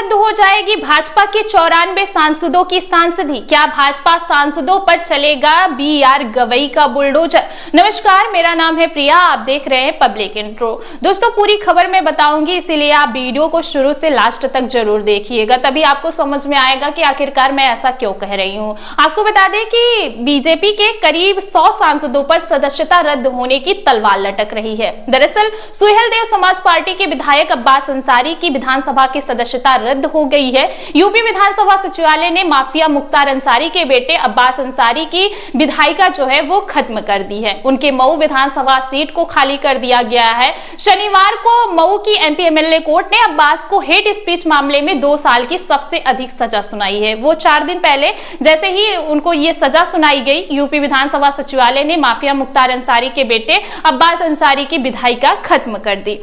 रद्द हो जाएगी भाजपा के 94 सांसदों की सांसदी। क्या भाजपा सांसदों पर चलेगा BR गवई का बुलडोजर? नमस्कार, मेरा नाम है प्रिया, आप देख रहे हैं पब्लिक इंट्रो। दोस्तों, पूरी खबर मैं बताऊंगी, इसीलिए आप वीडियो को शुरू से लास्ट तक जरूर देखिएगा, तभी आपको समझ में आएगा कि आखिरकार मैं ऐसा क्यों कह रही हूं। आपको बता दें कि बीजेपी के करीब 100 सांसदों पर सदस्यता रद्द होने की तलवार लटक रही है। दरअसल सुहेलदेव समाज पार्टी के विधायक अब्बास अंसारी की विधानसभा की सदस्यता रद्द हो गई है। यूपी विधानसभा सचिवालय ने माफिया मुख्तार अंसारी के बेटे अब्बास अंसारी की विधायिका जो है वो खत्म कर दी है। उनके मऊ विधानसभा सीट को खाली कर दिया गया है। शनिवार को मऊ की MP MLA कोर्ट ने अब्बास को हेट स्पीच मामले में 2 साल की सबसे अधिक सजा सुनाई है। वो 4 दिन पहले जैसे ही उनको ये सजा सुनाई गई, यूपी विधानसभा सचिवालय ने माफिया मुख्तार अंसारी के बेटे अब्बास अंसारी की विधायिका खत्म कर दी।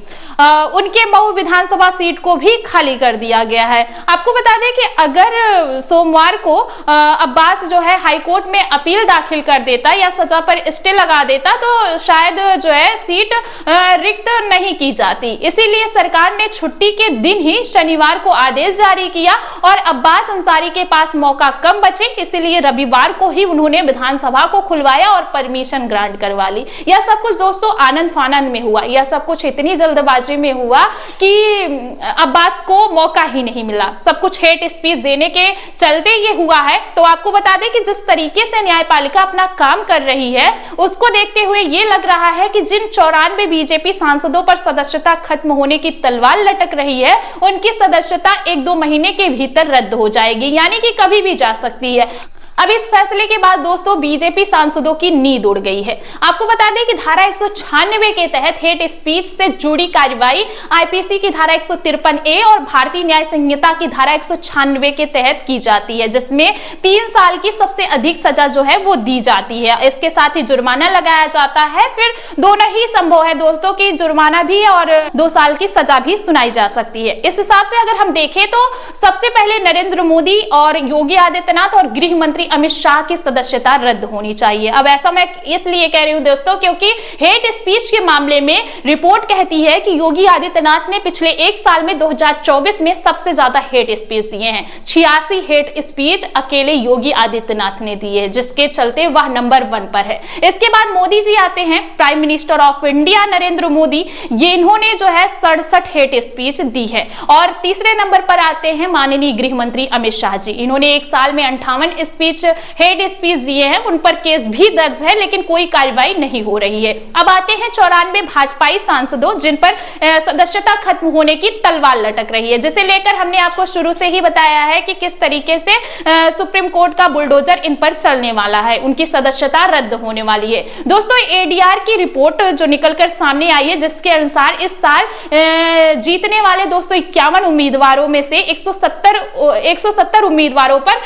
उनके मऊ विधानसभा सीट को भी खाली कर दिया गया है। आपको बता दें कि अगर सोमवार को अब्बास जो है हाईकोर्ट में अपील दाखिल कर देता या सजा पर स्टे लगा देता तो शायद जो है सीट रिक्त नहीं की जाती। इसीलिए सरकार ने छुट्टी के दिन ही शनिवार को आदेश जारी किया और अब्बास अंसारी के पास मौका कम बचे, इसीलिए रविवार को ही उन्होंने विधानसभा को खुलवाया और परमिशन ग्रांट करवा ली। यह सब कुछ दोस्तों आनंद फानंद में हुआ। यह सब कुछ इतनी जल्दबाजी में हुआ कि अब्बास को मौका ही नहीं मिला। सब कुछ हेट स्पीच देने के चलते ये हुआ है। तो आपको बता दें कि जिस तरीके से न्यायपालिका अपना काम कर रही है, उसको देखते हुए ये लग रहा है कि जिन 94 बीजेपी सांसदों पर सदस्यता खत्म होने की तलवार लटक रही है, उनकी सदस्यता 1-2 महीने के भीतर रद्द हो जाएगी, यानी कि कभी भी जा सकती है। अब इस फैसले के बाद दोस्तों बीजेपी सांसदों की नींद उड़ गई है। आपको बता दें कि धारा 196 के तहत हेट स्पीच से जुड़ी कार्रवाई IPC की धारा 153A और भारतीय न्याय संहिता की धारा 196 के तहत की जाती है, जिसमें 3 साल की सबसे अधिक सजा जो है वो दी जाती है। इसके साथ ही जुर्माना लगाया जाता है। फिर दोनों ही संभव है दोस्तों की जुर्माना भी और 2 साल की सजा भी सुनाई जा सकती है। इस हिसाब से अगर हम देखें तो सबसे पहले नरेंद्र मोदी और योगी आदित्यनाथ और गृह मंत्री अमित शाह की सदस्यता रद्द होनी चाहिए। अब ऐसा मैं इसलिए कह रही हूं दोस्तों क्योंकि हेट स्पीच के मामले में रिपोर्ट कहती है कि योगी आदित्यनाथ ने पिछले 1 साल में 2024 में सबसे ज्यादा हेट स्पीच दिए हैं। 86 हेट स्पीच अकेले योगी आदित्यनाथ ने दिए, जिसके चलते वह नंबर 1 पर है। इसके बाद मोदी जी आते हैं, prime minister of India Narendra Modi. ये इन्होंने जो है 67 हेट स्पीच दी है। और तीसरे नंबर पर आते हैं माननीय गृह मंत्री अमित शाह जी। इन्होंने 1 साल में 58 स्पीच हेट स्पीच दिए हैं। उन पर केस भी दर्ज है, लेकिन कोई कार्रवाई नहीं हो रही है। अब आते हैं 94 भाजपाई सांसदों जिन पर सदस्यता खत्म होने की तलवार लटक रही है, जिसे लेकर हमने आपको शुरू से ही बताया है कि किस तरीके से सुप्रीम कोर्ट का बुलडोजर इन पर चलने वाला है। उनकी सदस्यता रद्द होने वाली है। दोस्तों, ADR की रिपोर्ट जो निकलकर सामने आई है, जिसके अनुसार इस साल जीतने वाले दोस्तों 51 उम्मीदवारों में से 170 उम्मीदवारों पर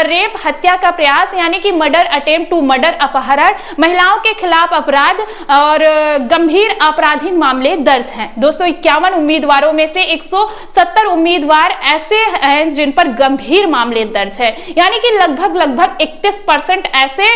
रेप, हत्या का प्रयास यानी कि मर्डर अटेम्प्ट टू मर्डर, अपहरण, महिलाओं के खिलाफ अपराध और गंभीर आपराधिक मामले दर्ज हैं। दोस्तों, 51 उम्मीदवारों में से 170 उम्मीदवार ऐसे हैं जिन पर गंभीर मामले दर्ज है, यानी कि लगभग 31% ऐसे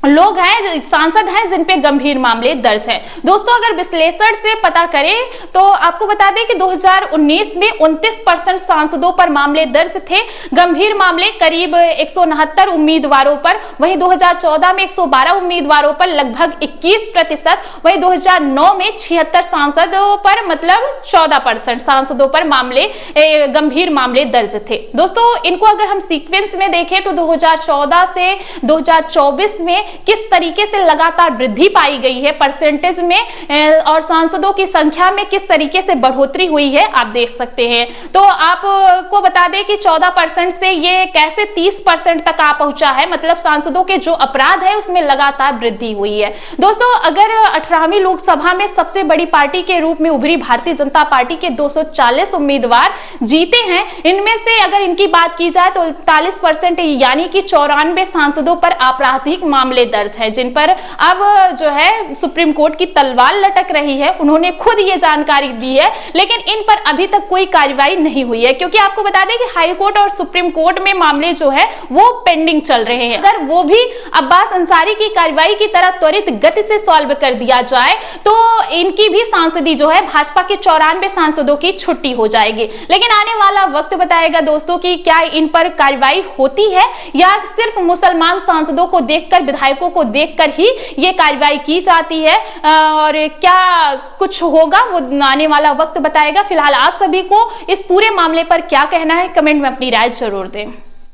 लोग हैं, सांसद हैं जिन पे गंभीर मामले दर्ज हैं। दोस्तों, अगर विश्लेषण से पता करें तो आपको बता दें कि 2019 में 29% सांसदों पर मामले दर्ज थे, गंभीर मामले करीब 169 उम्मीदवारों पर। वहीं 2014 में 112 उम्मीदवारों पर लगभग 21%। वहीं 2009 में 76 सांसदों पर मतलब 14% सांसदों पर मामले गंभीर मामले दर्ज थे। दोस्तों, इनको अगर हम सीक्वेंस में देखें तो 2014 से 2024 में किस तरीके से लगातार वृद्धि पाई गई है परसेंटेज में और सांसदों की संख्या में किस तरीके से बढ़ोतरी हुई है, आप देख सकते हैं। तो आपको बता दें कि 14% से ये कैसे 30% तक आ पहुंचा है, मतलब सांसदों के जो अपराध है उसमें लगातार वृद्धि हुई है। दोस्तों, अगर 18वीं लोकसभा में सबसे बड़ी पार्टी के रूप में उभरी भारतीय जनता पार्टी के 240 उम्मीदवार जीते हैं, इनमें से अगर इनकी बात की जाए तो 39% यानी कि 94 सांसदों पर आपराधिक मामले दर्ज हैं जिन पर अब जो है सुप्रीम कोर्ट की तलवार लटक रही है। उन्होंने खुद ये जानकारी दी है, लेकिन इन पर अभी तक कोई कार्रवाई नहीं हुई है, क्योंकि आपको बता दें कि हाई कोर्ट और सुप्रीम कोर्ट में मामले जो है वो पेंडिंग चल रहे हैं। अगर वो भी अब्बास अंसारी की कार्रवाई की तरह त्वरित गति से सॉल्व कर दिया जाए तो इनकी भी सांसदी जो है भाजपा के 94 सांसदों की छुट्टी हो जाएगी। लेकिन आने वाला वक्त बताएगा दोस्तों कि क्या इन पर कार्रवाई होती है या सिर्फ मुसलमान सांसदों को देखकर, विधायकों को देखकर ही ये कार्रवाई की जाती है, और क्या कुछ होगा वो आने वाला वक्त बताएगा। फिलहाल आप सभी को इस पूरे मामले पर क्या कहना है, कमेंट में अपनी राय जरूर दें।